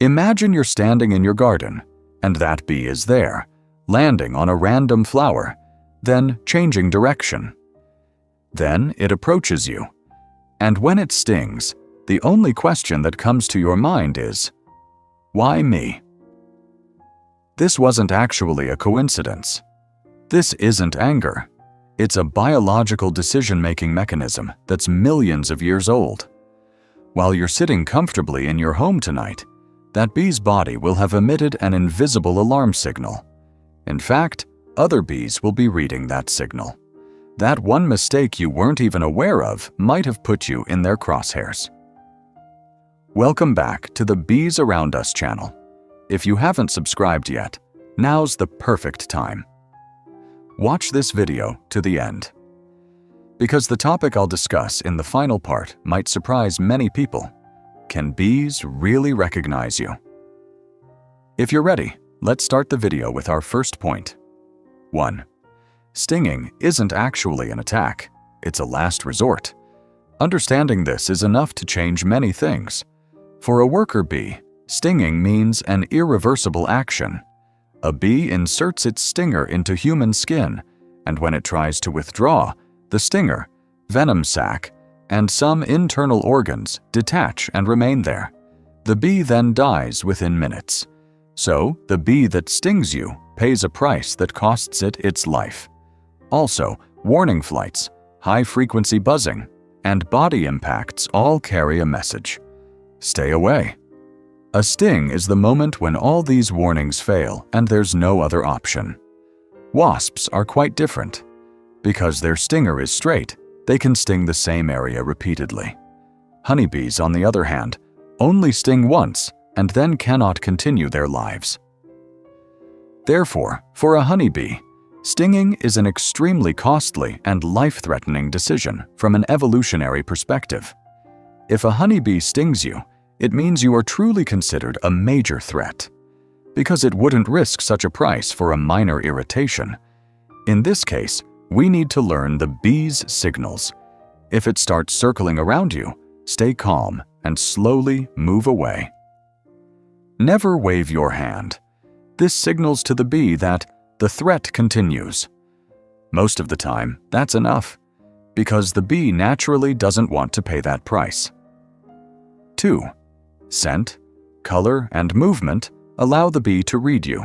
Imagine you're standing in your garden, and that bee is there, landing on a random flower, then changing direction. Then it approaches you, and when it stings, the only question that comes to your mind is, why me? This wasn't actually a coincidence. This isn't anger. It's a biological decision-making mechanism that's millions of years old. While you're sitting comfortably in your home tonight, that bee's body will have emitted an invisible alarm signal. In fact, other bees will be reading that signal. That one mistake you weren't even aware of might have put you in their crosshairs. Welcome back to the Bees Around Us channel. If you haven't subscribed yet, now's the perfect time. Watch this video to the end, because the topic I'll discuss in the final part might surprise many people. Can bees really recognize you? If you're ready, let's start the video with our first point. 1. Stinging isn't actually an attack, it's a last resort. Understanding this is enough to change many things. For a worker bee, stinging means an irreversible action. A bee inserts its stinger into human skin, and when it tries to withdraw, the stinger, venom sac, and some internal organs detach and remain there. The bee then dies within minutes. So, the bee that stings you pays a price that costs it its life. Also, warning flights, high-frequency buzzing, and body impacts all carry a message. Stay away. A sting is the moment when all these warnings fail and there's no other option. Wasps are quite different. Because their stinger is straight, they can sting the same area repeatedly. Honeybees, on the other hand, only sting once and then cannot continue their lives. Therefore, for a honeybee, stinging is an extremely costly and life-threatening decision from an evolutionary perspective. If a honeybee stings you, it means you are truly considered a major threat, because it wouldn't risk such a price for a minor irritation. In this case, we need to learn the bee's signals. If it starts circling around you, stay calm and slowly move away. Never wave your hand. This signals to the bee that the threat continues. Most of the time, that's enough, because the bee naturally doesn't want to pay that price. 2. Scent, color, and movement allow the bee to read you.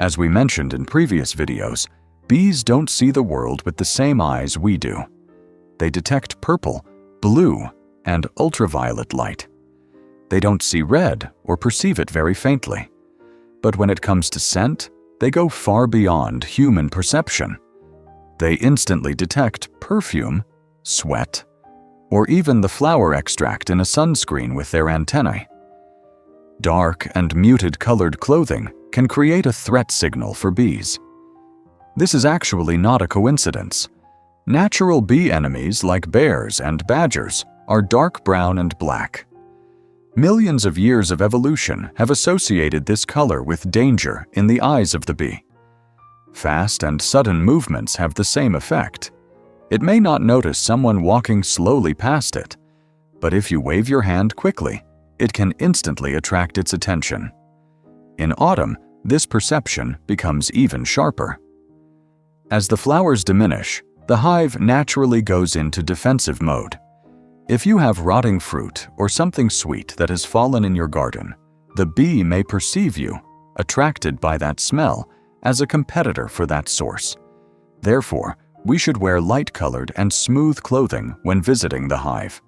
As we mentioned in previous videos, bees don't see the world with the same eyes we do. They detect purple, blue, and ultraviolet light. They don't see red or perceive it very faintly. But when it comes to scent, they go far beyond human perception. They instantly detect perfume, sweat, or even the flower extract in a sunscreen with their antennae. Dark and muted colored clothing can create a threat signal for bees. This is actually not a coincidence. Natural bee enemies like bears and badgers are dark brown and black. Millions of years of evolution have associated this color with danger in the eyes of the bee. Fast and sudden movements have the same effect. It may not notice someone walking slowly past it, but if you wave your hand quickly, it can instantly attract its attention. In autumn, this perception becomes even sharper. As the flowers diminish, the hive naturally goes into defensive mode. If you have rotting fruit or something sweet that has fallen in your garden, the bee may perceive you, attracted by that smell, as a competitor for that source. Therefore, we should wear light-colored and smooth clothing when visiting the hive.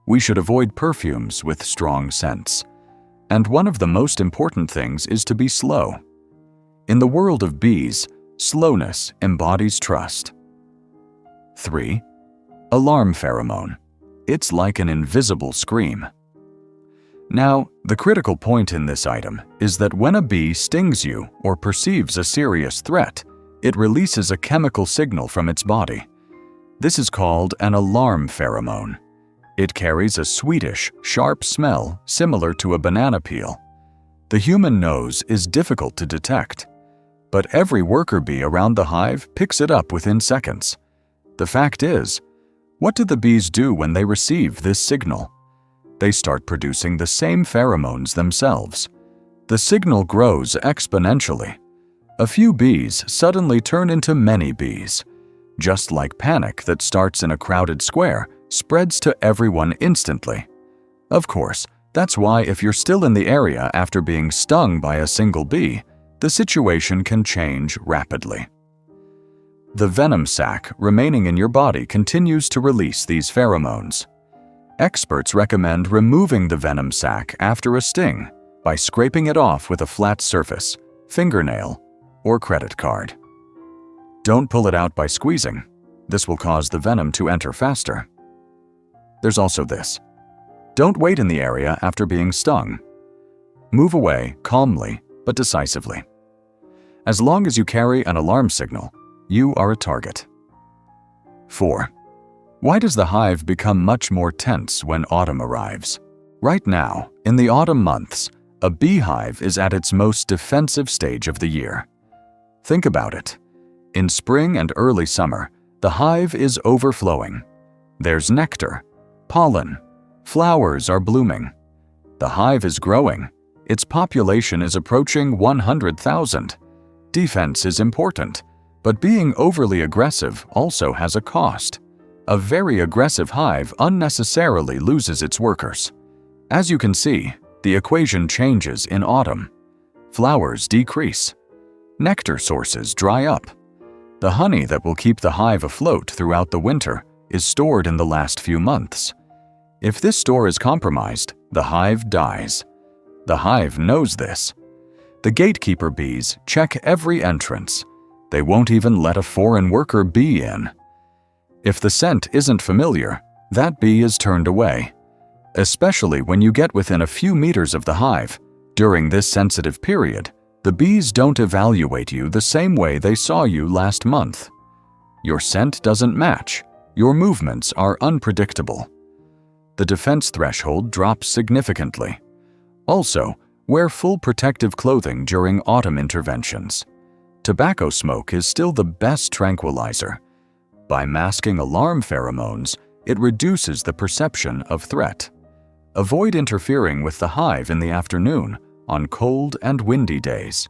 We should avoid perfumes with strong scents. And one of the most important things is to be slow. In the world of bees, slowness embodies trust. 3. Alarm pheromone. It's like an invisible scream. Now, the critical point in this item is that when a bee stings you or perceives a serious threat, it releases a chemical signal from its body. This is called an alarm pheromone. It carries a sweetish, sharp smell similar to a banana peel. The human nose is difficult to detect, but every worker bee around the hive picks it up within seconds. The fact is, what do the bees do when they receive this signal? they start producing the same pheromones themselves. The signal grows exponentially. A few bees suddenly turn into many bees. Just like panic that starts in a crowded square spreads to everyone instantly. Of course, that's why if you're still in the area after being stung by a single bee, the situation can change rapidly. The venom sac remaining in your body continues to release these pheromones. Experts recommend removing the venom sac after a sting by scraping it off with a flat surface, fingernail, or credit card. Don't pull it out by squeezing. This will cause the venom to enter faster. There's also this. Don't wait in the area after being stung. Move away calmly but decisively. As long as you carry an alarm signal, you are a target. 4. Why does the hive become much more tense when autumn arrives? Right now, in the autumn months, a beehive is at its most defensive stage of the year. Think about it. In spring and early summer, the hive is overflowing. There's nectar, pollen, flowers are blooming. The hive is growing. Its population is approaching 100,000. Defense is important, but being overly aggressive also has a cost. A very aggressive hive unnecessarily loses its workers. As you can see, the equation changes in autumn. Flowers decrease. Nectar sources dry up. The honey that will keep the hive afloat throughout the winter is stored in the last few months. If this store is compromised, the hive dies. The hive knows this. The gatekeeper bees check every entrance. They won't even let a foreign worker bee in. If the scent isn't familiar, that bee is turned away. Especially when you get within a few meters of the hive. During this sensitive period, the bees don't evaluate you the same way they saw you last month. Your scent doesn't match. Your movements are unpredictable. The defense threshold drops significantly. Also, wear full protective clothing during autumn interventions. Tobacco smoke is still the best tranquilizer. By masking alarm pheromones, it reduces the perception of threat. Avoid interfering with the hive in the afternoon on cold and windy days.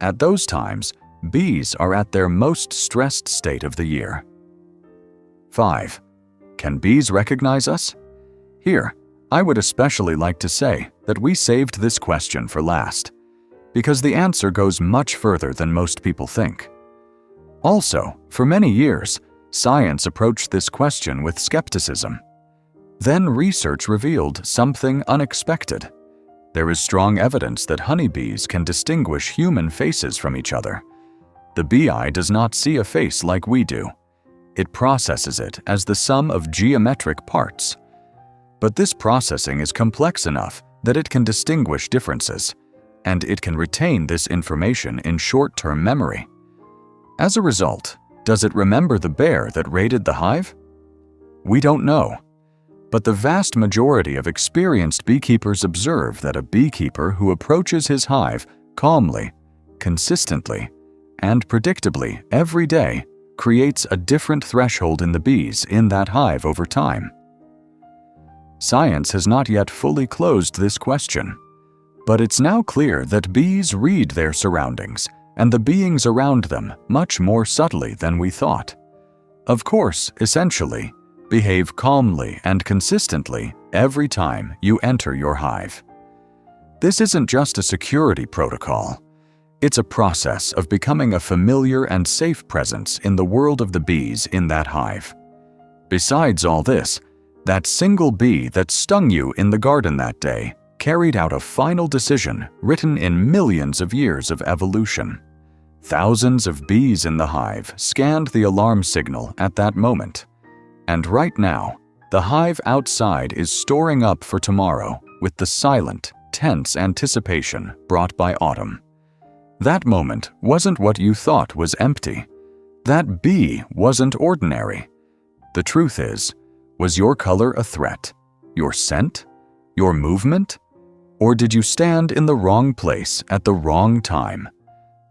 At those times, bees are at their most stressed state of the year. 5. Can bees recognize us? Here, I would especially like to say that we saved this question for last, because the answer goes much further than most people think. Also, for many years, science approached this question with skepticism. Then research revealed something unexpected. There is strong evidence that honeybees can distinguish human faces from each other. The bee eye does not see a face like we do. It processes it as the sum of geometric parts. But this processing is complex enough that it can distinguish differences, and it can retain this information in short-term memory. As a result, does it remember the bear that raided the hive? We don't know. But the vast majority of experienced beekeepers observe that a beekeeper who approaches his hive calmly, consistently, and predictably every day creates a different threshold in the bees in that hive over time. Science has not yet fully closed this question, but it's now clear that bees read their surroundings and the beings around them much more subtly than we thought. Of course, essentially, behave calmly and consistently every time you enter your hive. This isn't just a security protocol. It's a process of becoming a familiar and safe presence in the world of the bees in that hive. Besides all this, that single bee that stung you in the garden that day carried out a final decision written in millions of years of evolution. Thousands of bees in the hive scanned the alarm signal at that moment. And right now, the hive outside is storing up for tomorrow with the silent, tense anticipation brought by autumn. That moment wasn't what you thought was empty. That bee wasn't ordinary. The truth is, was your color a threat? Your scent? Your movement? Or did you stand in the wrong place at the wrong time?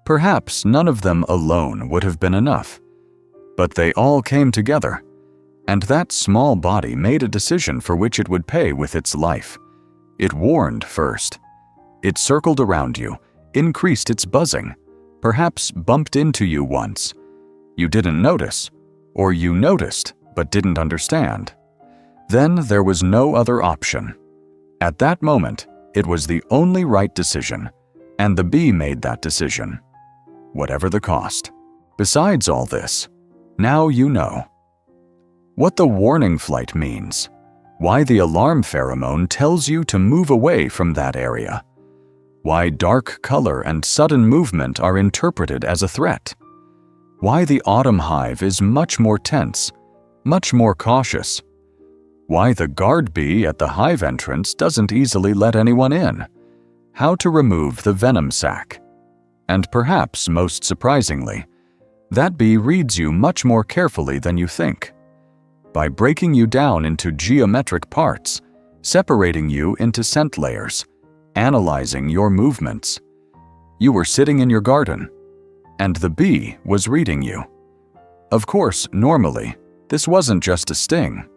Perhaps none of them alone would have been enough. But they all came together. And that small body made a decision for which it would pay with its life. It warned first. It circled around you, increased its buzzing, perhaps bumped into you once. You didn't notice, or you noticed but didn't understand. Then there was no other option. At that moment, it was the only right decision, and the bee made that decision, whatever the cost. Besides all this, now you know what the warning flight means, why the alarm pheromone tells you to move away from that area, why dark color and sudden movement are interpreted as a threat, why the autumn hive is much more tense, much more cautious, why the guard bee at the hive entrance doesn't easily let anyone in, how to remove the venom sac, and perhaps most surprisingly, that bee reads you much more carefully than you think. By breaking you down into geometric parts, separating you into scent layers, analyzing your movements. You were sitting in your garden, and the bee was reading you. Of course, normally, this wasn't just a sting.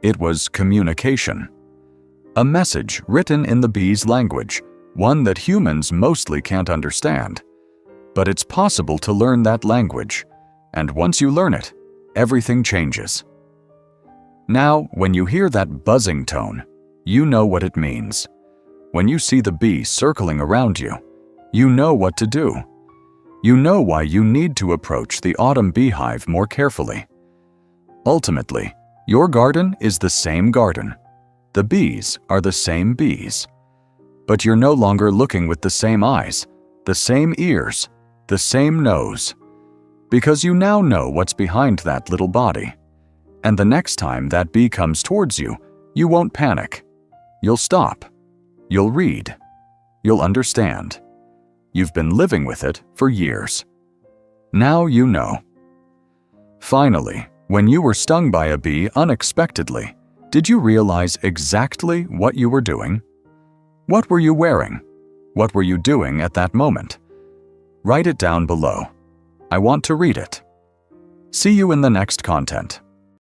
It was communication. A message written in the bee's language, one that humans mostly can't understand. But it's possible to learn that language, and once you learn it, everything changes. Now, when you hear that buzzing tone, you know what it means. When you see the bee circling around you, you know what to do. You know why you need to approach the autumn beehive more carefully. Ultimately, your garden is the same garden. The bees are the same bees. But you're no longer looking with the same eyes, the same ears, the same nose, because you now know what's behind that little body. And the next time that bee comes towards you, you won't panic. You'll stop. You'll read. You'll understand. You've been living with it for years. Now you know. Finally, when you were stung by a bee unexpectedly, did you realize exactly what you were doing? What were you wearing? What were you doing at that moment? Write it down below. I want to read it. See you in the next content.